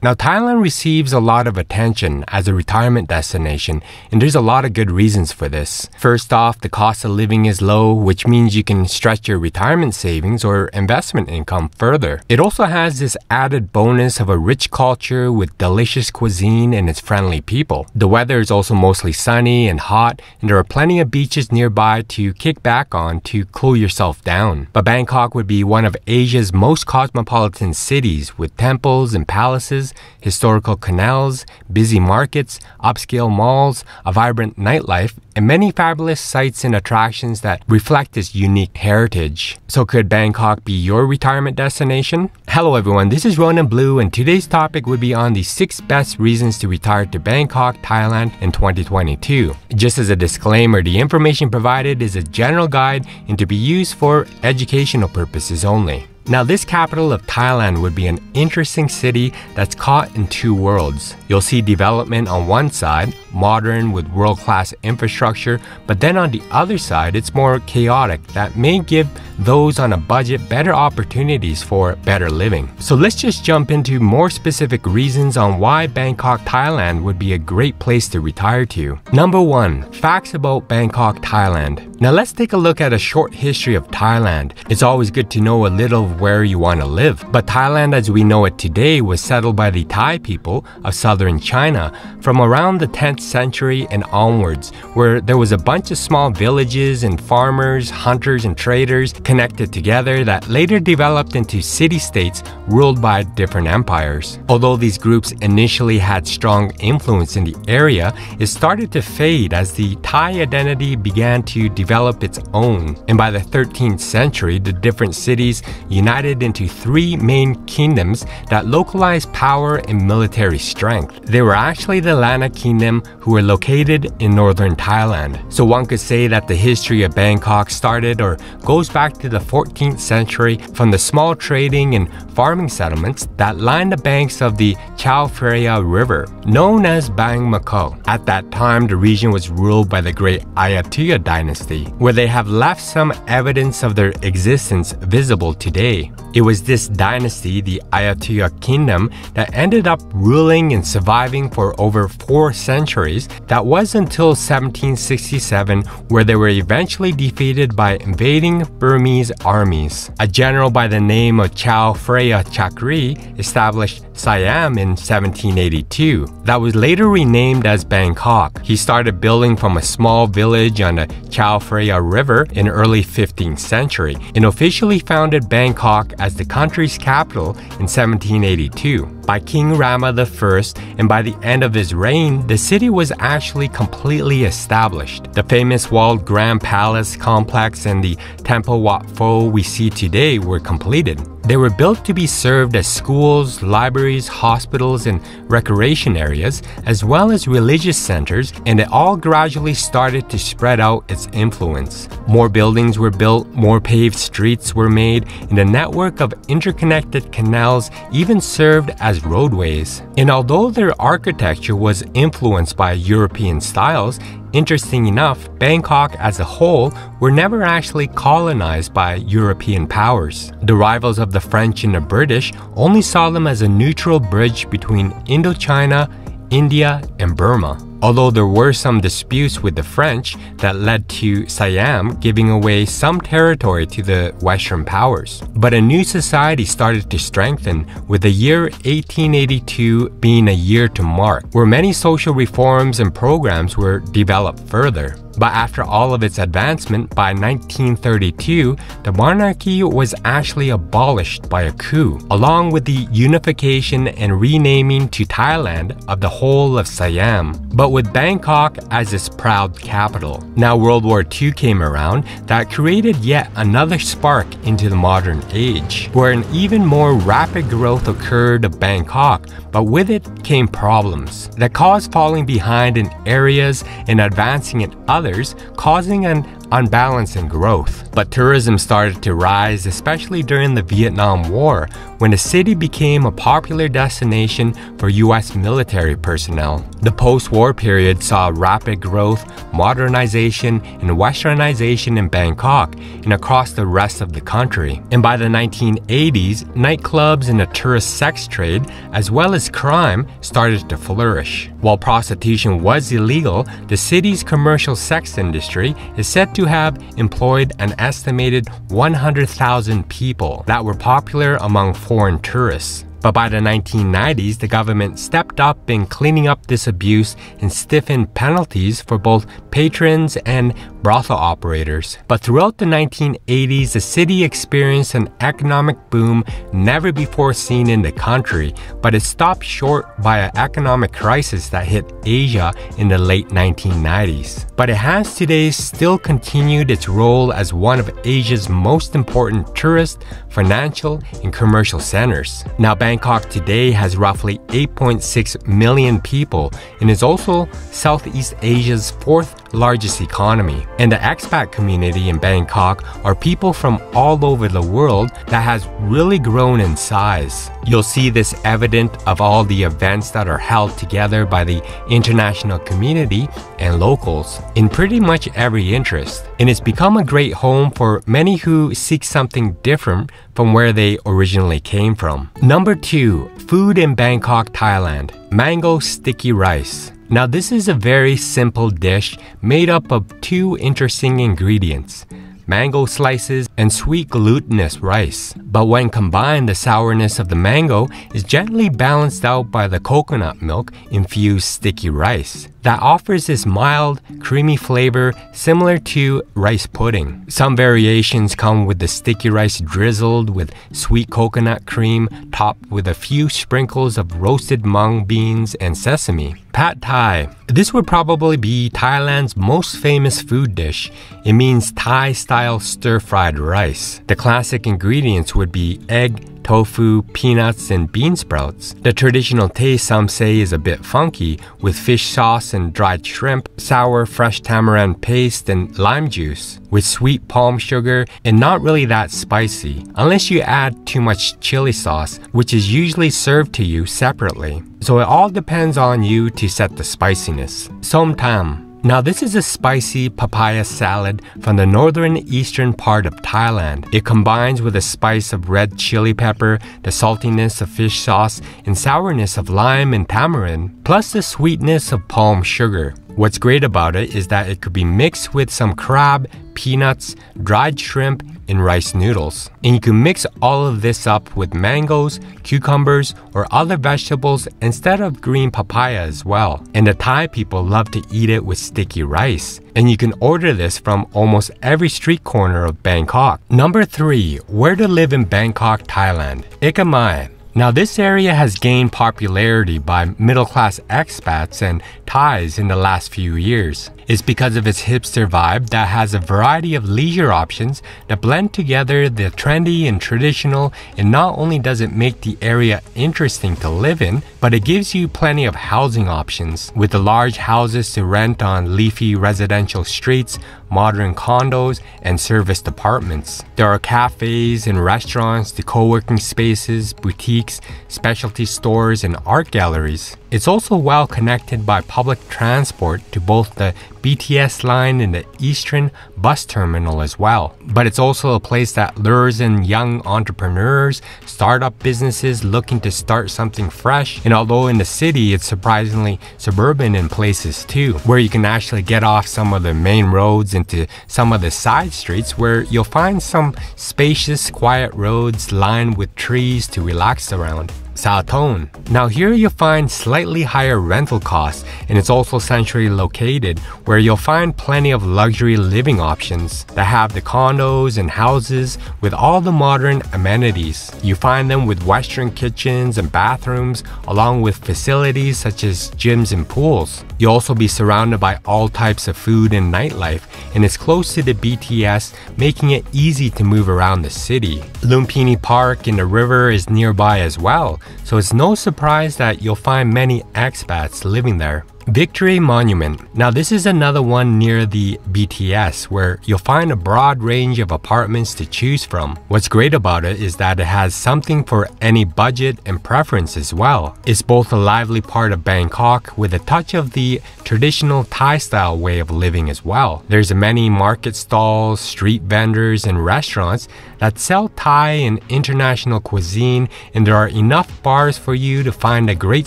Now, Thailand receives a lot of attention as a retirement destination, and there's a lot of good reasons for this. First off, the cost of living is low, which means you can stretch your retirement savings or investment income further. It also has this added bonus of a rich culture with delicious cuisine and its friendly people. The weather is also mostly sunny and hot, and there are plenty of beaches nearby to kick back on to cool yourself down. But Bangkok would be one of Asia's most cosmopolitan cities with temples and palaces, historical canals, busy markets, upscale malls, a vibrant nightlife, and many fabulous sights and attractions that reflect this unique heritage. So could Bangkok be your retirement destination? Hello everyone, this is Ronan Blue, and today's topic would be on the 6 best reasons to retire to Bangkok, Thailand in 2022. Just as a disclaimer, the information provided is a general guide and to be used for educational purposes only. Now, this capital of Thailand would be an interesting city that's caught in two worlds. You'll see development on one side, modern with world-class infrastructure, but then on the other side, it's more chaotic that may give those on a budget better opportunities for better living. So let's just jump into more specific reasons on why Bangkok, Thailand would be a great place to retire to. Number 1, facts about Bangkok, Thailand. Now let's take a look at a short history of Thailand. It's always good to know a little of where you want to live. But Thailand as we know it today was settled by the Thai people of southern China from around the 10th century and onwards, where there was a bunch of small villages and farmers, hunters and traders connected together that later developed into city-states ruled by different empires. Although these groups initially had strong influence in the area, it started to fade as the Thai identity began to develop its own. And by the 13th century, the different cities united into 3 main kingdoms that localized power and military strength. They were actually the Lanna Kingdom, who were located in northern Thailand. So one could say that the history of Bangkok started or goes back to the 14th century from the small trading and farming settlements that lined the banks of the Chao Phraya River, known as Bangkok. At that time, the region was ruled by the great Ayutthaya dynasty, where they have left some evidence of their existence visible today. It was this dynasty, the Ayutthaya Kingdom, that ended up ruling and surviving for over 4 centuries. That was until 1767, where they were eventually defeated by invading Burmese armies. A general by the name of Chao Phraya Chakri established Siam in 1782. That was later renamed as Bangkok. He started building from a small village on the Chao Phraya River in early 15th century and officially founded Bangkok as the country's capital in 1782 by King Rama I, and by the end of his reign, the city was actually completely established. The famous walled Grand Palace complex and the Temple Wat Pho we see today were completed. They were built to be served as schools, libraries, hospitals, and recreation areas, as well as religious centers, and it all gradually started to spread out its influence. More buildings were built, more paved streets were made, and a network of interconnected canals even served as roadways. And although their architecture was influenced by European styles, interesting enough, Bangkok as a whole were never actually colonized by European powers. The rivals of the French and the British only saw them as a neutral bridge between Indochina, India, and Burma. Although there were some disputes with the French that led to Siam giving away some territory to the Western powers. But a new society started to strengthen, with the year 1882 being a year to mark, where many social reforms and programs were developed further. But after all of its advancement, by 1932, the monarchy was actually abolished by a coup, along with the unification and renaming to Thailand of the whole of Siam, but with Bangkok as its proud capital. Now World War II came around, that created yet another spark into the modern age, where an even more rapid growth occurred of Bangkok, but with it came problems that caused falling behind in areas and advancing in others, causing an unbalanced in growth. But tourism started to rise, especially during the Vietnam War, when the city became a popular destination for U.S. military personnel. The post-war period saw rapid growth, modernization, and westernization in Bangkok and across the rest of the country. And by the 1980s, nightclubs and the tourist sex trade, as well as crime, started to flourish. While prostitution was illegal, the city's commercial sex industry is said to have employed an estimated 100,000 people that were popular among foreign tourists. But by the 1990s, the government stepped up in cleaning up this abuse and stiffened penalties for both patrons and brothel operators. But throughout the 1980s, the city experienced an economic boom never before seen in the country, but it stopped short by an economic crisis that hit Asia in the late 1990s. But it has today still continued its role as one of Asia's most important tourist, financial, and commercial centers. Now, Bangkok today has roughly 8.6 million people and is also Southeast Asia's fourth largest economy. And the expat community in Bangkok are people from all over the world that has really grown in size. You'll see this evident of all the events that are held together by the international community and locals in pretty much every interest. And it's become a great home for many who seek something different from where they originally came from. Number 2, food in Bangkok, Thailand. Mango sticky rice. Now this is a very simple dish made up of 2 interesting ingredients: mango slices and sweet glutinous rice. But when combined, the sourness of the mango is gently balanced out by the coconut milk infused sticky rice that offers this mild, creamy flavor similar to rice pudding. Some variations come with the sticky rice drizzled with sweet coconut cream, topped with a few sprinkles of roasted mung beans and sesame. Pad Thai. This would probably be Thailand's most famous food dish. It means Thai-style stir-fried rice. The classic ingredients would be egg, tofu, peanuts, and bean sprouts. The traditional taste, some say, is a bit funky, with fish sauce and dried shrimp, sour fresh tamarind paste, and lime juice, with sweet palm sugar, and not really that spicy, unless you add too much chili sauce, which is usually served to you separately. So it all depends on you to set the spiciness. Som tam. Now this is a spicy papaya salad from the northern eastern part of Thailand. It combines with a spice of red chili pepper, the saltiness of fish sauce, and sourness of lime and tamarind, plus the sweetness of palm sugar. What's great about it is that it could be mixed with some crab, peanuts, dried shrimp, and rice noodles. And you can mix all of this up with mangoes, cucumbers, or other vegetables instead of green papaya as well. And the Thai people love to eat it with sticky rice. And you can order this from almost every street corner of Bangkok. Number 3, where to live in Bangkok, Thailand. Epedimic. Now this area has gained popularity by middle-class expats and Thais in the last few years. It's because of its hipster vibe that has a variety of leisure options that blend together the trendy and traditional, and not only does it make the area interesting to live in, but it gives you plenty of housing options, with the large houses to rent on leafy residential streets, modern condos, and serviced apartments. There are cafes and restaurants to co-working spaces, boutiques, specialty stores, and art galleries. It's also well connected by public transport to both the BTS line and the Eastern bus terminal as well. But it's also a place that lures in young entrepreneurs, startup businesses looking to start something fresh. And although in the city, it's surprisingly suburban in places too, where you can actually get off some of the main roads into some of the side streets where you'll find some spacious, quiet roads lined with trees to relax around. Sathon. Now here you'll find slightly higher rental costs, and it's also centrally located where you'll find plenty of luxury living options that have the condos and houses with all the modern amenities. You find them with Western kitchens and bathrooms, along with facilities such as gyms and pools. You'll also be surrounded by all types of food and nightlife, and it's close to the BTS, making it easy to move around the city. Lumpini Park in the river is nearby as well, so it's no surprise that you'll find many expats living there. Victory Monument. Now this is another one near the BTS where you'll find a broad range of apartments to choose from. What's great about it is that it has something for any budget and preference as well. It's both a lively part of Bangkok with a touch of the traditional Thai style way of living as well. There's many market stalls, street vendors, and restaurants that sell Thai and international cuisine, and there are enough bars for you to find a great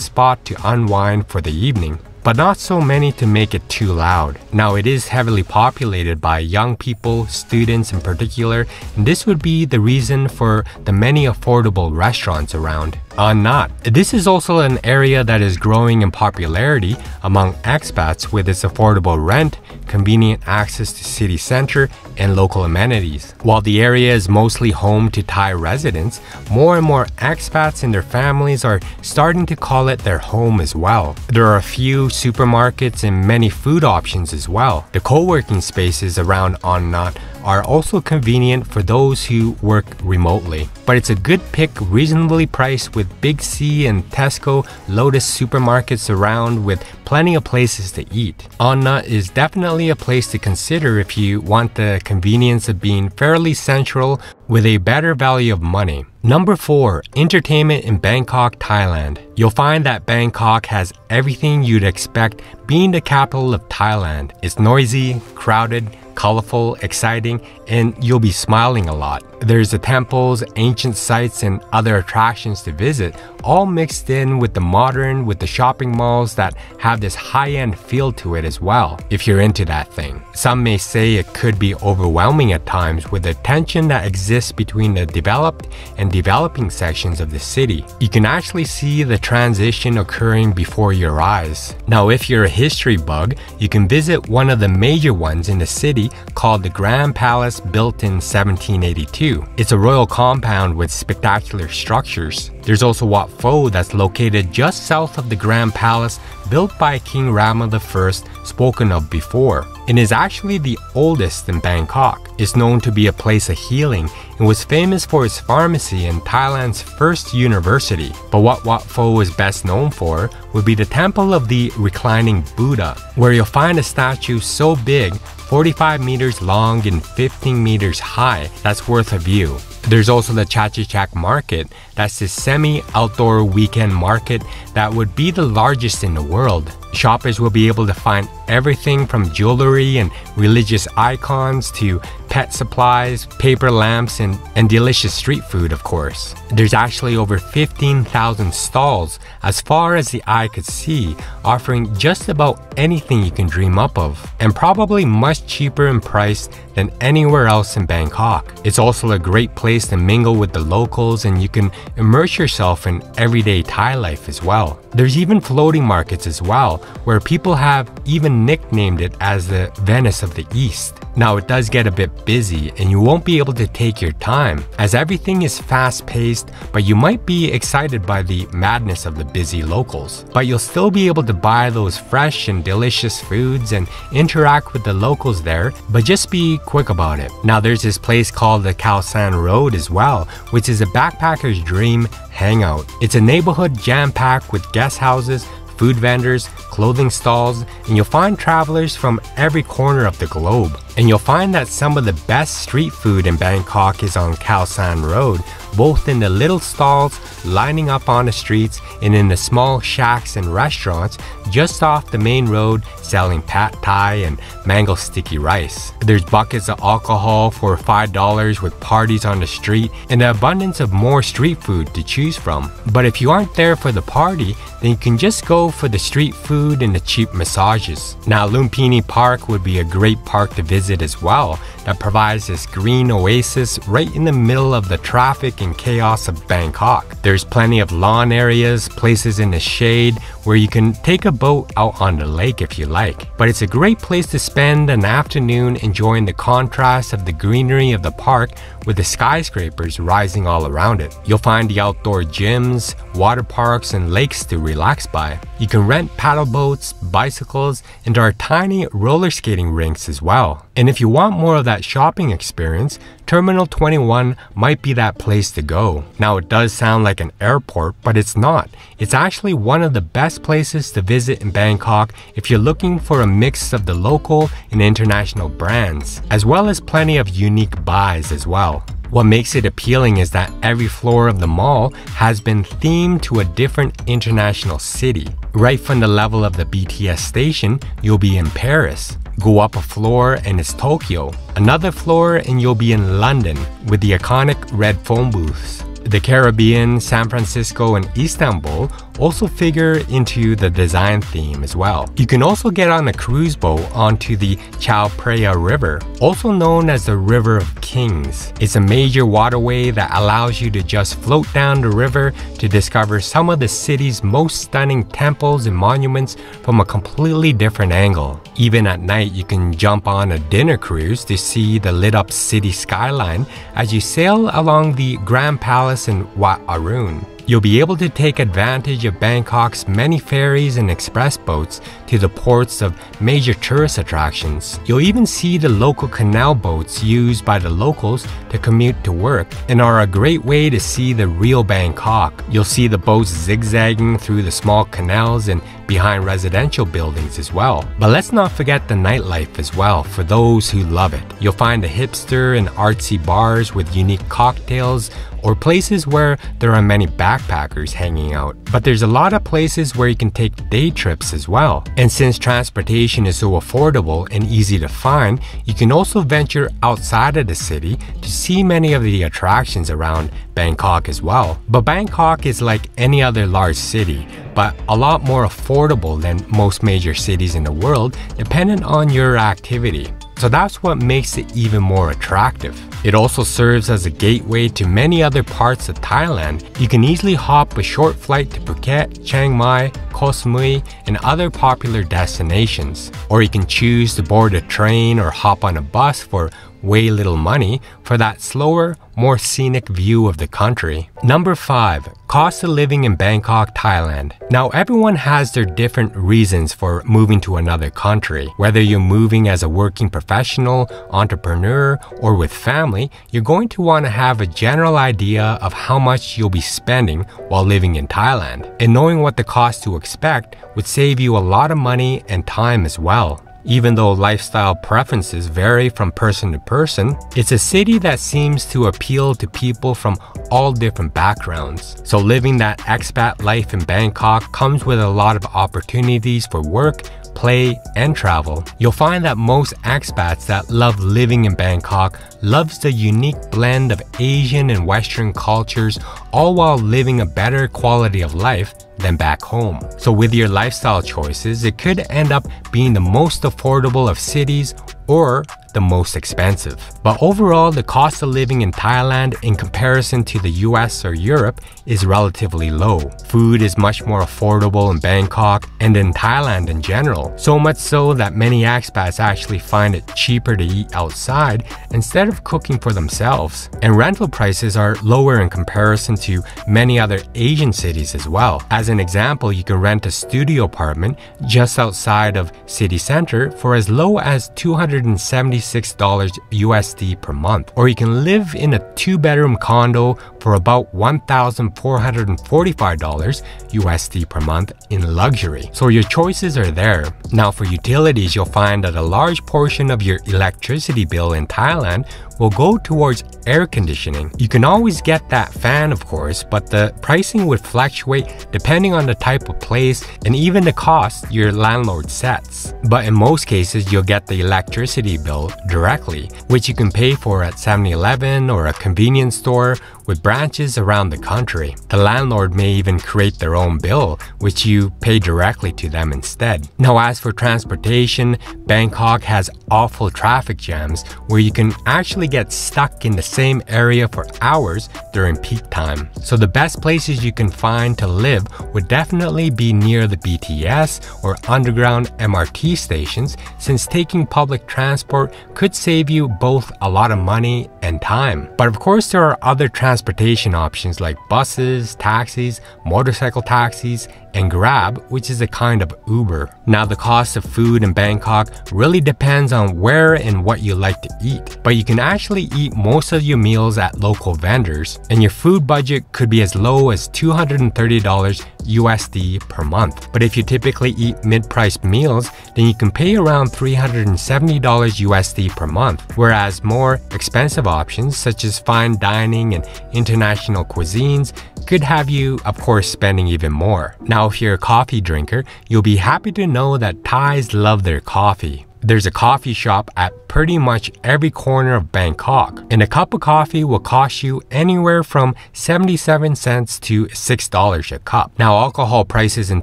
spot to unwind for the evening, but not so many to make it too loud. Now it is heavily populated by young people, students in particular, and this would be the reason for the many affordable restaurants around. Not. This is also an area that is growing in popularity among expats with its affordable rent, convenient access to city center, and local amenities. While the area is mostly home to Thai residents, more and more expats and their families are starting to call it their home as well. There are a few supermarkets and many food options as well. The co-working spaces around Not are also convenient for those who work remotely. But it's a good pick, reasonably priced with Big C and Tesco, Lotus supermarkets around with plenty of places to eat. Not is definitely a place to consider if you want the convenience of being fairly central with a better value of money. Number 4, entertainment in Bangkok, Thailand. You'll find that Bangkok has everything you'd expect being the capital of Thailand. It's noisy, crowded, colorful, exciting, and you'll be smiling a lot. There's the temples, ancient sites, and other attractions to visit, all mixed in with the modern, with the shopping malls that have this high-end feel to it as well, if you're into that thing. Some may say it could be overwhelming at times with the tension that exists between the developed and developing sections of the city. You can actually see the transition occurring before your eyes. Now, if you're a history bug, you can visit one of the major ones in the city called the Grand Palace, built in 1782. It's a royal compound with spectacular structures. There's also Wat Pho that's located just south of the Grand Palace, built by King Rama I, spoken of before, and is actually the oldest in Bangkok. It's known to be a place of healing and was famous for its pharmacy and Thailand's first university. But what Wat Pho is best known for would be the Temple of the Reclining Buddha, where you'll find a statue so big, 45 meters long and 15 meters high, that's worth a view. There's also the Chatuchak Market. That's the semi-outdoor weekend market that would be the largest in the world. Shoppers will be able to find everything from jewelry and religious icons to pet supplies, paper lamps, and delicious street food, of course. There's actually over 15,000 stalls as far as the eye could see, offering just about anything you can dream up of, and probably much cheaper in price than anywhere else in Bangkok. It's also a great place to mingle with the locals, and you can immerse yourself in everyday Thai life as well. There's even floating markets as well, where people have even nicknamed it as the Venice of the East. Now it does get a bit busy and you won't be able to take your time as everything is fast-paced, but you might be excited by the madness of the busy locals. But you'll still be able to buy those fresh and delicious foods and interact with the locals there, but just be quick about it. Now there's this place called the Khao San Road as well, which is a backpacker's dream hangout. It's a neighborhood jam-packed with guest houses, food vendors, clothing stalls, and you'll find travelers from every corner of the globe. And you'll find that some of the best street food in Bangkok is on Khao San Road, both in the little stalls lining up on the streets and in the small shacks and restaurants just off the main road selling pad thai and mango sticky rice. There's buckets of alcohol for $5 with parties on the street and an abundance of more street food to choose from. But if you aren't there for the party, then you can just go for the street food and the cheap massages. Now Lumpini Park would be a great park to visit as well, that provides this green oasis right in the middle of the traffic and chaos of Bangkok. There's plenty of lawn areas, places in the shade where you can take a boat out on the lake if you like. But it's a great place to spend an afternoon enjoying the contrast of the greenery of the park with the skyscrapers rising all around it. You'll find the outdoor gyms, water parks, and lakes to relax by. You can rent paddle boats, bicycles, and there are tiny roller skating rinks as well. And if you want more of that shopping experience, Terminal 21 might be that place to go. Now, it does sound like an airport, but it's not. It's actually one of the best places to visit in Bangkok if you're looking for a mix of the local and international brands, as well as plenty of unique buys as well. What makes it appealing is that every floor of the mall has been themed to a different international city. Right from the level of the BTS station, you'll be in Paris. Go up a floor and it's Tokyo. Another floor and you'll be in London with the iconic red phone booths. The Caribbean, San Francisco, and Istanbul also figure into the design theme as well. You can also get on a cruise boat onto the Chao Phraya River, also known as the River of Kings. It's a major waterway that allows you to just float down the river to discover some of the city's most stunning temples and monuments from a completely different angle. Even at night, you can jump on a dinner cruise to see the lit-up city skyline as you sail along the Grand Palace in Wat Arun. You'll be able to take advantage of Bangkok's many ferries and express boats to the ports of major tourist attractions. You'll even see the local canal boats used by the locals to commute to work and are a great way to see the real Bangkok. You'll see the boats zigzagging through the small canals and behind residential buildings as well. But let's not forget the nightlife as well for those who love it. You'll find the hipster and artsy bars with unique cocktails, or places where there are many backpackers hanging out. But there's a lot of places where you can take day trips as well. And since transportation is so affordable and easy to find, you can also venture outside of the city to see many of the attractions around Bangkok as well. But Bangkok is like any other large city, but a lot more affordable than most major cities in the world, dependent on your activity. So that's what makes it even more attractive. It also serves as a gateway to many other parts of Thailand. You can easily hop a short flight to Phuket, Chiang Mai, Koh Samui, and other popular destinations. Or you can choose to board a train or hop on a bus for way little money for that slower, more scenic view of the country. Number 5. Cost of living in Bangkok, Thailand. Now, everyone has their different reasons for moving to another country. Whether you're moving as a working professional, entrepreneur, or with family, you're going to want to have a general idea of how much you'll be spending while living in Thailand. And knowing what the cost to expect would save you a lot of money and time as well. Even though lifestyle preferences vary from person to person, it's a city that seems to appeal to people from all different backgrounds. So living that expat life in Bangkok comes with a lot of opportunities for work, play, and travel. You'll find that most expats that love living in Bangkok loves the unique blend of Asian and Western cultures, all while living a better quality of life than back home. So with your lifestyle choices, it could end up being the most affordable of cities or the most expensive. But overall, the cost of living in Thailand in comparison to the US or Europe is relatively low. Food is much more affordable in Bangkok and in Thailand in general. So much so that many expats actually find it cheaper to eat outside instead of cooking for themselves. And rental prices are lower in comparison to many other Asian cities as well. As an example, you can rent a studio apartment just outside of city center for as low as $276 USD per month. Or you can live in a 2-bedroom condo for about $1,445 USD per month in luxury. So your choices are there. Now for utilities, you'll find that a large portion of your electricity bill in Thailand will go towards air conditioning. You can always get that fan, of course, but the pricing would fluctuate depending on the type of place and even the cost your landlord sets. But in most cases, you'll get the electricity bill directly, which you can pay for at 7-Eleven or a convenience store with branches around the country. The landlord may even create their own bill, which you pay directly to them instead. Now, as for transportation, Bangkok has awful traffic jams where you can actually get stuck in the same area for hours during peak time. So the best places you can find to live would definitely be near the BTS or underground MRT stations, since taking public transport could save you both a lot of money and time. But of course, there are other transportation options like buses, taxis, motorcycle taxis, and Grab, which is a kind of Uber. Now, the cost of food in Bangkok really depends on where and what you like to eat, but you can actually eat most of your meals at local vendors, and your food budget could be as low as $230 USD per month. But if you typically eat mid-priced meals, then you can pay around $370 USD per month, whereas more expensive options such as fine dining and international cuisines could have you, of course, spending even more. Now, if you're a coffee drinker, you'll be happy to know that Thais love their coffee. There's a coffee shop at pretty much every corner of Bangkok, and a cup of coffee will cost you anywhere from 77 cents to $6 a cup. Now, alcohol prices in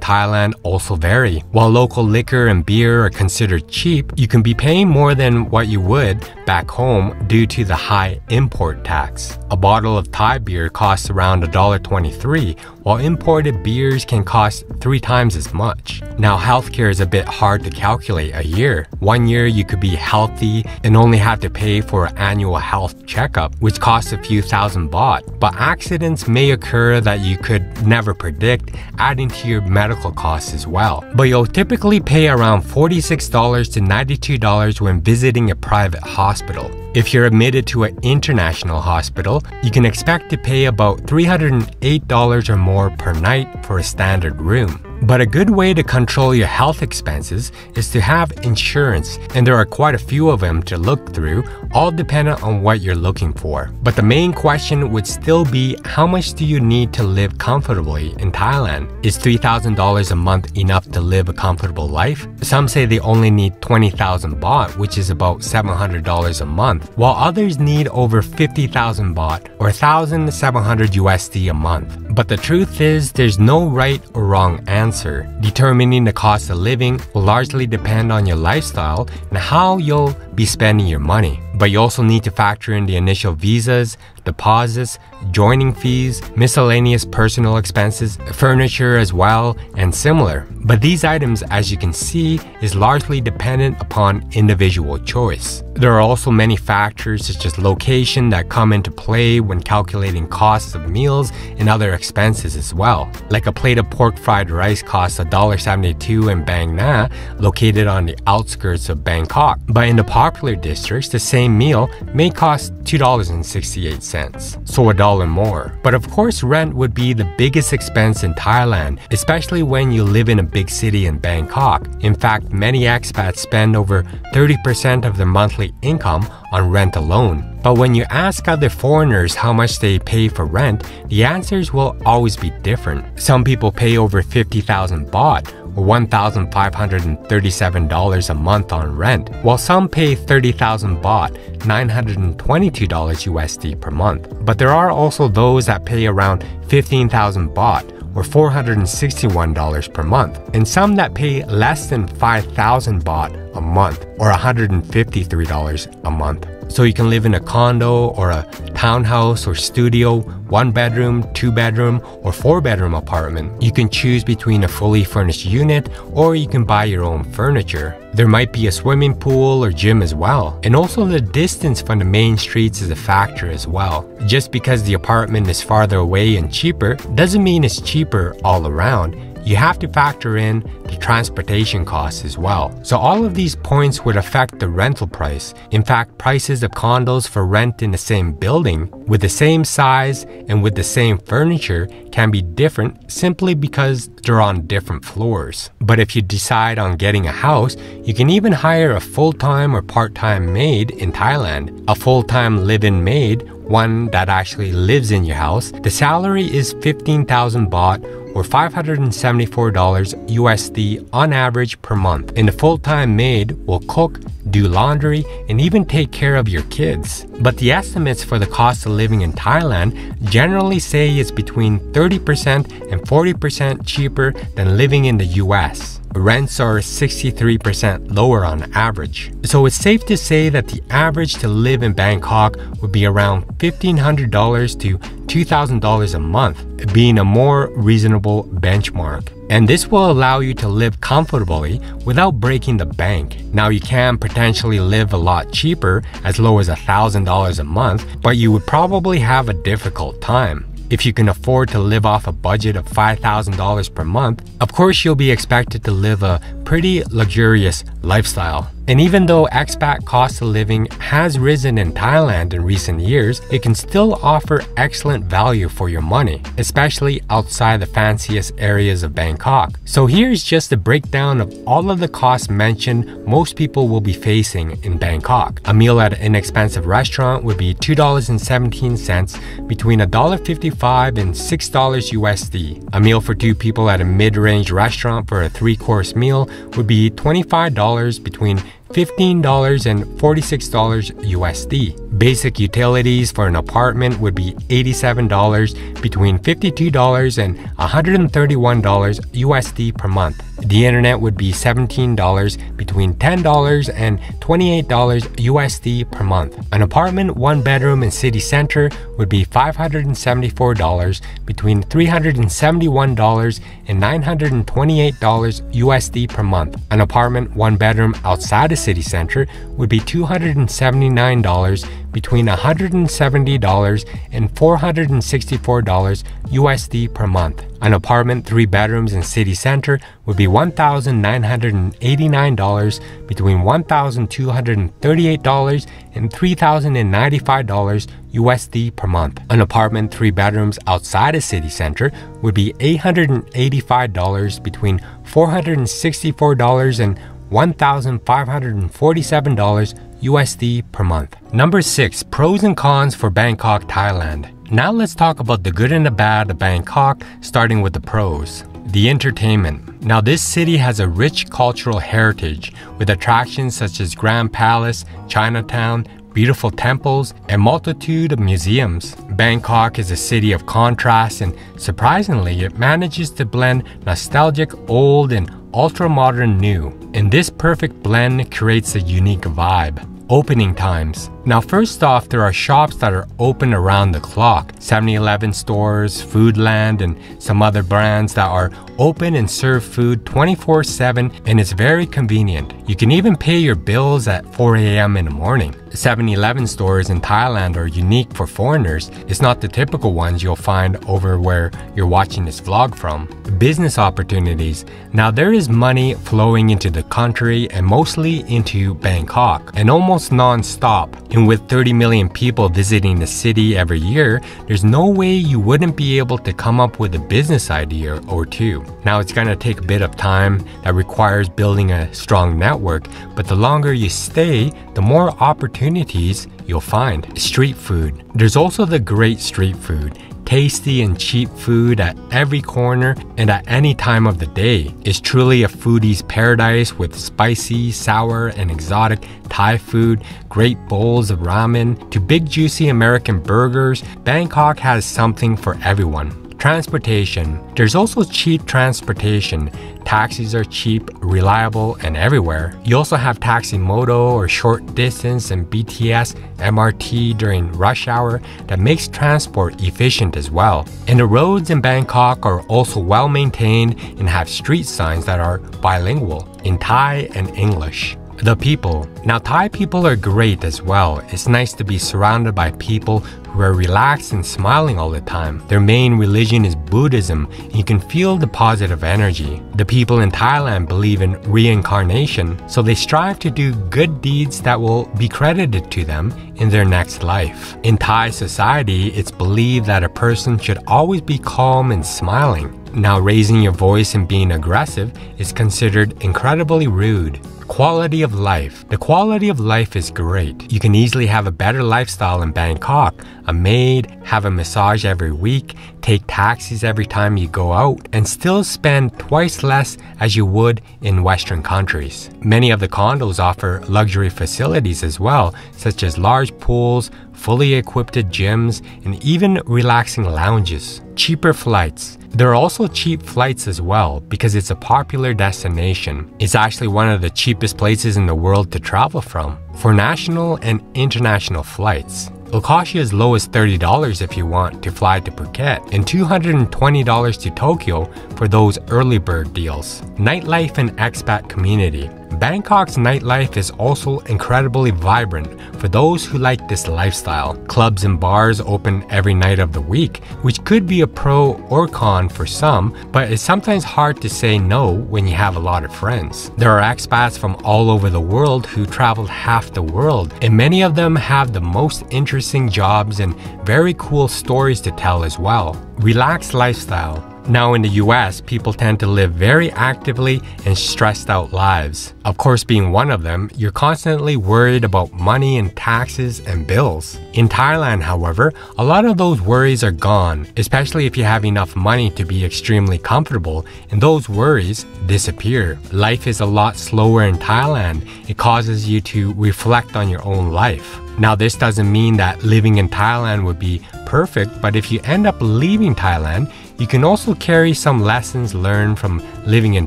Thailand also vary. While local liquor and beer are considered cheap, you can be paying more than what you would back home due to the high import tax. A bottle of Thai beer costs around $1.23, while imported beers can cost 3 times as much. Now, healthcare is a bit hard to calculate a year. One year you could be healthy and only have to pay for an annual health checkup, which costs a few thousand baht. But accidents may occur that you could never predict, adding to your medical costs as well. But you'll typically pay around $46 to $92 when visiting a private hospital. If you're admitted to an international hospital, you can expect to pay about $308 or more per night for a standard room. But a good way to control your health expenses is to have insurance, and there are quite a few of them to look through, all dependent on what you're looking for. But the main question would still be, how much do you need to live comfortably in Thailand? Is $3,000 a month enough to live a comfortable life? Some say they only need 20,000 baht, which is about $700 a month, while others need over 50,000 baht or 1,700 USD a month. But the truth is, there's no right or wrong answer. Determining the cost of living will largely depend on your lifestyle and how you'll be spending your money. But you also need to factor in the initial visas, deposits, joining fees, miscellaneous personal expenses, furniture as well, and similar. But these items, as you can see, is largely dependent upon individual choice. There are also many factors such as location that come into play when calculating costs of meals and other expenses as well. Like a plate of pork fried rice costs $1.72 in Bang Na, located on the outskirts of Bangkok. But in the popular districts, the same meal may cost $2.68, so $1 more. But of course, rent would be the biggest expense in Thailand, especially when you live in a big city in Bangkok. In fact, many expats spend over 30% of their monthly income on rent alone. But when you ask other foreigners how much they pay for rent, the answers will always be different. Some people pay over 50,000 baht, or $1,537 a month on rent, while some pay 30,000 baht, $922 USD per month. But there are also those that pay around 15,000 baht, or $461 per month, and some that pay less than 5,000 baht a month, or $153 a month. So you can live in a condo or a townhouse or studio, 1-bedroom, 2-bedroom, or 4-bedroom apartment. You can choose between a fully furnished unit, or you can buy your own furniture. There might be a swimming pool or gym as well. And also the distance from the main streets is a factor as well. Just because the apartment is farther away and cheaper doesn't mean it's cheaper all around. You have to factor in the transportation costs as well. So all of these points would affect the rental price. In fact, prices of condos for rent in the same building with the same size and with the same furniture can be different simply because they're on different floors. But if you decide on getting a house, you can even hire a full-time or part-time maid in Thailand. A full-time live-in maid, one that actually lives in your house, the salary is 15,000 baht or $574 USD on average per month. And the full-time maid will cook, do laundry, and even take care of your kids. But the estimates for the cost of living in Thailand generally say it's between 30% and 40% cheaper than living in the US. Rents are 63% lower on average. So it's safe to say that the average to live in Bangkok would be around $1,500 to $2,000 a month, being a more reasonable benchmark. And this will allow you to live comfortably without breaking the bank. Now, you can potentially live a lot cheaper, as low as $1,000 a month, but you would probably have a difficult time. If you can afford to live off a budget of $5,000 per month, of course you'll be expected to live a pretty luxurious lifestyle. And even though expat cost of living has risen in Thailand in recent years, it can still offer excellent value for your money, especially outside the fanciest areas of Bangkok. So here's just a breakdown of all of the costs mentioned most people will be facing in Bangkok. A meal at an inexpensive restaurant would be $2.17, between $1.55 and $6 USD. A meal for 2 people at a mid-range restaurant for a 3-course meal would be $25, between $15 and $46 USD. Basic utilities for an apartment would be $87, between $52 and $131 USD per month. The internet would be $17, between $10 and $28 USD per month. An apartment 1 bedroom in city center would be $574, between $371 and $928 USD per month. An apartment 1 bedroom outside a city center would be $279, between $170 and $464 USD per month. An apartment 3 bedrooms in city center would be $1,989, between $1,238 and $3,095 USD per month. An apartment 3 bedrooms outside a city center would be $885, between $464 and $1,547 USD per month. Number 6, pros and cons for Bangkok, Thailand. Now let's talk about the good and the bad of Bangkok, starting with the pros. The entertainment. Now this city has a rich cultural heritage with attractions such as Grand Palace, Chinatown, beautiful temples, and multitude of museums. Bangkok is a city of contrast, and surprisingly, it manages to blend nostalgic old and ultra-modern new. And this perfect blend creates a unique vibe. Opening times. Now first off, there are shops that are open around the clock. 7-Eleven stores, Foodland, and some other brands that are open and serve food 24/7, and it's very convenient. You can even pay your bills at 4 a.m. in the morning. 7-Eleven stores in Thailand are unique for foreigners. It's not the typical ones you'll find over where you're watching this vlog from. Business opportunities. Now there is money flowing into the country and mostly into Bangkok, and almost non-stop. And with 30 million people visiting the city every year, there's no way you wouldn't be able to come up with a business idea or two. Now it's gonna take a bit of time that requires building a strong network, but the longer you stay, the more opportunities you'll find. Street food. There's also the great street food. Tasty and cheap food at every corner and at any time of the day. It's truly a foodie's paradise with spicy, sour, and exotic Thai food, great bowls of ramen, to big juicy American burgers. Bangkok has something for everyone. Transportation. There's also cheap transportation. Taxis are cheap, reliable, and everywhere. You also have taxi moto or short distance and BTS, MRT during rush hour that makes transport efficient as well. And the roads in Bangkok are also well maintained and have street signs that are bilingual in Thai and English. The people. Now Thai people are great as well. It's nice to be surrounded by people who are relaxed and smiling all the time. Their main religion is Buddhism, and you can feel the positive energy. The people in Thailand believe in reincarnation, so they strive to do good deeds that will be credited to them in their next life. In Thai society, it's believed that a person should always be calm and smiling. Now raising your voice and being aggressive is considered incredibly rude. Quality of life. The quality of life is great. You can easily have a better lifestyle in Bangkok. A maid, have a massage every week, take taxis every time you go out, and still spend twice less as you would in Western countries. Many of the condos offer luxury facilities as well, such as large pools, fully equipped gyms, and even relaxing lounges. Cheaper flights. There are also cheap flights as well because it's a popular destination. It's actually one of the cheapest places in the world to travel from for national and international flights. It'll cost you as low as $30 if you want to fly to Phuket, and $220 to Tokyo for those early bird deals. Nightlife and expat community. Bangkok's nightlife is also incredibly vibrant for those who like this lifestyle. Clubs and bars open every night of the week, which could be a pro or con for some, but it's sometimes hard to say no when you have a lot of friends. There are expats from all over the world who traveled half the world, and many of them have the most interesting jobs and very cool stories to tell as well. Relaxed lifestyle. Now in the US, people tend to live very actively and stressed out lives. Of course, being one of them, you're constantly worried about money and taxes and bills. In Thailand, however, a lot of those worries are gone, especially if you have enough money to be extremely comfortable, and those worries disappear. Life is a lot slower in Thailand. It causes you to reflect on your own life. Now, this doesn't mean that living in Thailand would be perfect, but if you end up leaving Thailand, you can also carry some lessons learned from living in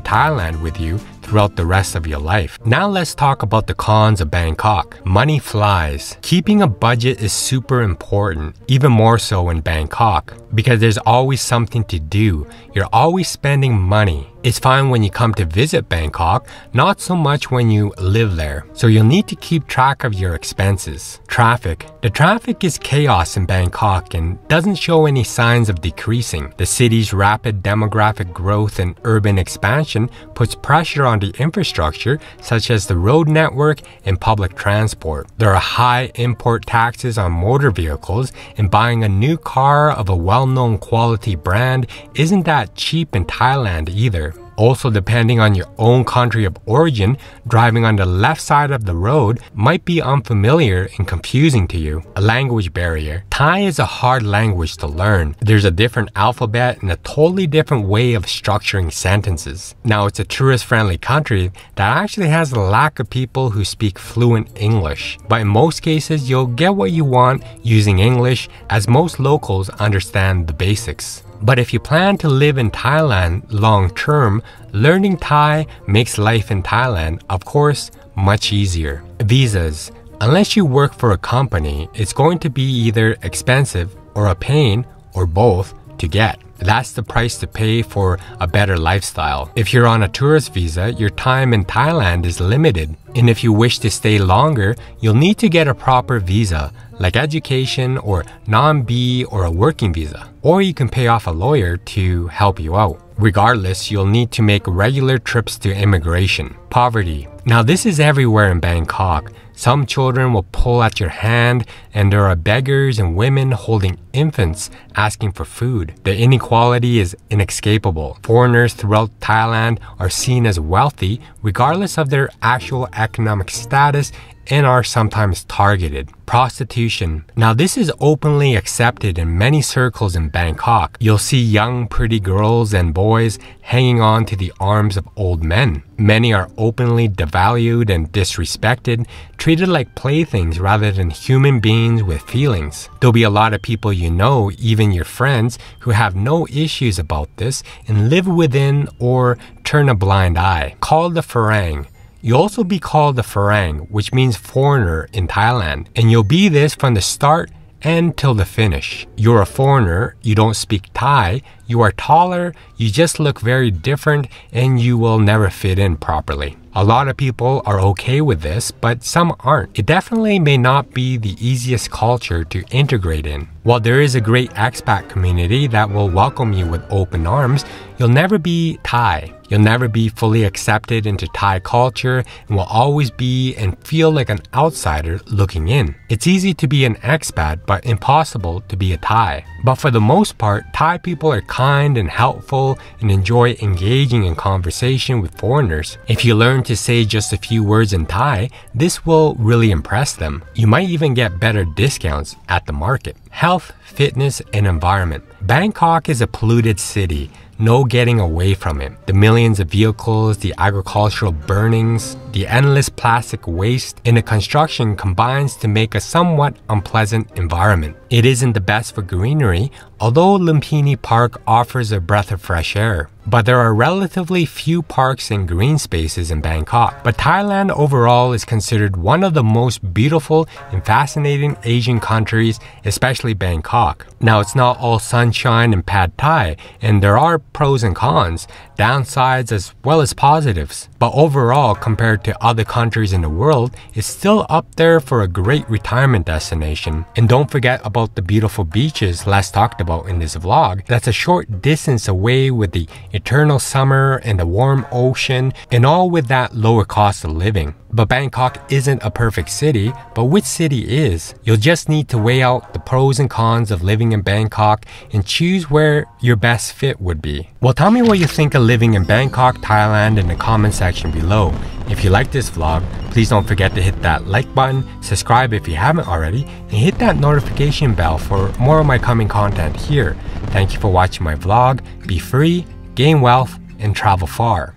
Thailand with you throughout the rest of your life. Now let's talk about the cons of Bangkok. Money flies. Keeping a budget is super important, even more so in Bangkok, because there's always something to do. You're always spending money. It's fine when you come to visit Bangkok, not so much when you live there. So you'll need to keep track of your expenses. Traffic. The traffic is chaos in Bangkok and doesn't show any signs of decreasing. The city's rapid demographic growth and urban expansion puts pressure on the infrastructure, such as the road network and public transport. There are high import taxes on motor vehicles, and buying a new car of a well-known quality brand isn't that cheap in Thailand either. Also, depending on your own country of origin, driving on the left side of the road might be unfamiliar and confusing to you. A language barrier. Thai is a hard language to learn. There's a different alphabet and a totally different way of structuring sentences. Now, it's a tourist-friendly country that actually has a lack of people who speak fluent English. But in most cases, you'll get what you want using English, as most locals understand the basics. But if you plan to live in Thailand long term, learning Thai makes life in Thailand, of course, much easier. Visas. Unless you work for a company, it's going to be either expensive or a pain or both to get. That's the price to pay for a better lifestyle. If you're on a tourist visa, your time in Thailand is limited. And if you wish to stay longer, you'll need to get a proper visa, like education or non-B or a working visa. Or you can pay off a lawyer to help you out. Regardless, you'll need to make regular trips to immigration. Poverty. Now, this is everywhere in Bangkok. Some children will pull at your hand, and there are beggars and women holding infants asking for food. The inequality is inescapable. Foreigners throughout Thailand are seen as wealthy, regardless of their actual economic status, and are sometimes targeted. Prostitution. Now, this is openly accepted in many circles in Bangkok. You'll see young, pretty girls and boys hanging on to the arms of old men. Many are openly devalued and disrespected, treated like playthings rather than human beings with feelings. There'll be a lot of people you know, even your friends, who have no issues about this and live within or turn a blind eye. Called the Farang. You'll also be called the Farang, which means foreigner in Thailand, and you'll be this from the start and till the finish. You're a foreigner, you don't speak Thai, you are taller, you just look very different, and you will never fit in properly. A lot of people are okay with this, but some aren't. It definitely may not be the easiest culture to integrate in. While there is a great expat community that will welcome you with open arms, you'll never be Thai. You'll never be fully accepted into Thai culture and will always be and feel like an outsider looking in. It's easy to be an expat, but impossible to be a Thai. But for the most part, Thai people are kind and helpful and enjoy engaging in conversation with foreigners. If you learn to say just a few words in Thai, this will really impress them. You might even get better discounts at the market. Health, fitness, and environment. Bangkok is a polluted city. No getting away from it. The millions of vehicles, the agricultural burnings, the endless plastic waste, and the construction combines to make a somewhat unpleasant environment. It isn't the best for greenery, although Lumpini Park offers a breath of fresh air. but there are relatively few parks and green spaces in Bangkok. But Thailand overall is considered one of the most beautiful and fascinating Asian countries, especially Bangkok. Now, it's not all sunshine and pad thai, and there are pros and cons, downsides as well as positives. But overall, compared to other countries in the world, it's still up there for a great retirement destination. And don't forget about the beautiful beaches Les talked about in this vlog. That's a short distance away with the eternal summer and the warm ocean, and all with that lower cost of living. But Bangkok isn't a perfect city, but which city is? You'll just need to weigh out the pros and cons of living in Bangkok and choose where your best fit would be. Well, tell me what you think of living in Bangkok, Thailand in the comment section below. If you like this vlog, please don't forget to hit that like button, subscribe if you haven't already, and hit that notification bell for more of my coming content here. Thank you for watching my vlog. Be free, gain wealth, and travel far.